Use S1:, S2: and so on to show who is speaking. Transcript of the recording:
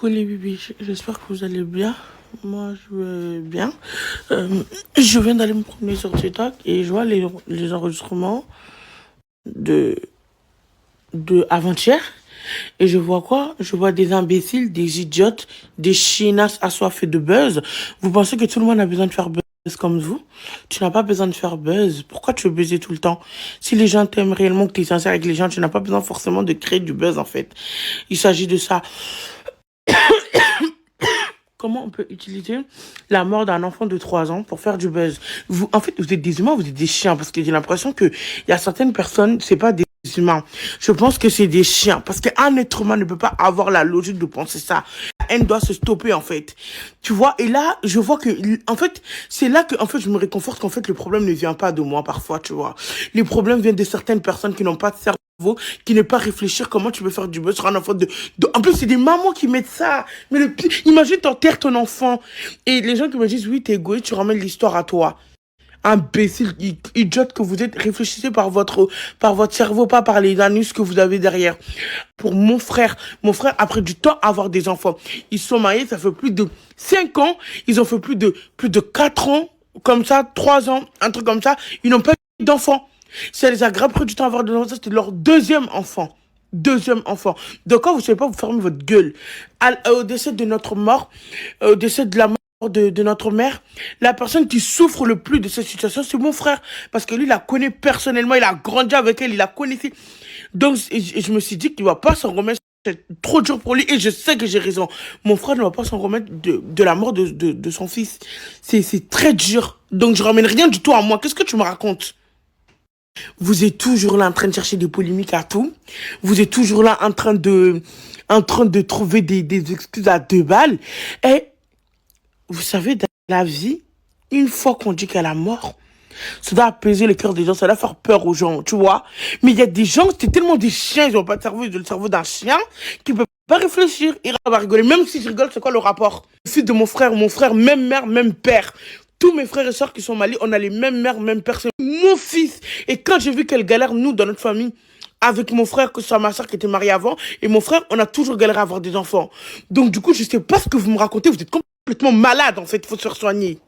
S1: Coucou les bébés, j'espère que vous allez bien. Moi, je vais bien. Je viens d'aller me promener sur TikTok et je vois les enregistrements de, de avant-hier. Et je vois quoi? Je vois des imbéciles, des idiotes, des chienasses assoiffées de buzz. Vous pensez que tout le monde a besoin de faire buzz comme vous? Tu n'as pas besoin de faire buzz. Pourquoi tu veux buzzer tout le temps? Si les gens t'aiment réellement, que tu es sincère avec les gens, tu n'as pas besoin forcément de créer du buzz en fait. Il s'agit de ça. Comment on peut utiliser la mort d'un enfant de 3 ans pour faire du buzz? Vous, en fait, vous êtes des humains, vous êtes des chiens, parce que j'ai l'impression que il y a certaines personnes, c'est pas des humains. Je pense que c'est des chiens, parce qu'un être humain ne peut pas avoir la logique de penser ça. La haine doit se stopper, en fait. Tu vois, et là, je vois que, en fait, c'est là que, en fait, je me réconforte qu'en fait, le problème ne vient pas de moi, parfois, tu vois. Les problèmes viennent de certaines personnes qui n'ont pas de cerveau, qui ne pas réfléchir comment tu peux faire du buzz sur un enfant En plus, c'est des mamans qui mettent ça. Mais imagine, t'enterres ton enfant. Et les gens qui me disent, oui, t'es égoïste, tu ramènes l'histoire à toi. Imbécile, idiote que vous êtes, réfléchissez par votre cerveau, pas par les anus que vous avez derrière. Pour mon frère a pris du temps à avoir des enfants. Ils sont mariés, ça fait plus de 5 ans. Ils ont fait plus de 4 ans, comme ça, 3 ans, un truc comme ça. Ils n'ont pas eu d'enfants. Ça les a grave pris du temps à avoir des enfants. C'était leur deuxième enfant. Deuxième enfant. Donc quand vous ne savez pas, vous fermez votre gueule. Au décès de notre mort, au décès de la mort de notre mère, la personne qui souffre le plus de cette situation, c'est mon frère. Parce que lui, il la connaît personnellement, il a grandi avec elle, il la connaissait. Donc, je me suis dit qu'il ne va pas s'en remettre. C'est trop dur pour lui et je sais que j'ai raison. Mon frère ne va pas s'en remettre de la mort de son fils. C'est très dur. Donc, je ramène rien du tout à moi. Qu'est-ce que tu me racontes? Vous êtes toujours là en train de chercher des polémiques à tout. Vous êtes toujours là en train de trouver des excuses à 2 balles. Et vous savez, dans la vie, une fois qu'on dit qu'elle est morte, ça doit apaiser le cœur des gens, ça doit faire peur aux gens, tu vois. Mais il y a des gens, c'est tellement des chiens, ils n'ont pas de cerveau, ils ont le cerveau d'un chien, qui ne peuvent pas réfléchir, ils vont rigoler. Même si je rigole, c'est quoi le rapport? Le fils de mon frère, même mère, même père. Tous mes frères et sœurs qui sont mariés, on a les mêmes mères, même père. C'est mon fils. Et quand j'ai vu qu'elle galère, nous, dans notre famille, avec mon frère, que ce soit ma soeur qui était mariée avant, et mon frère, on a toujours galéré à avoir des enfants. Donc, du coup, je sais pas ce que vous me racontez, vous êtes complètement malade, en fait, il faut se faire soigner.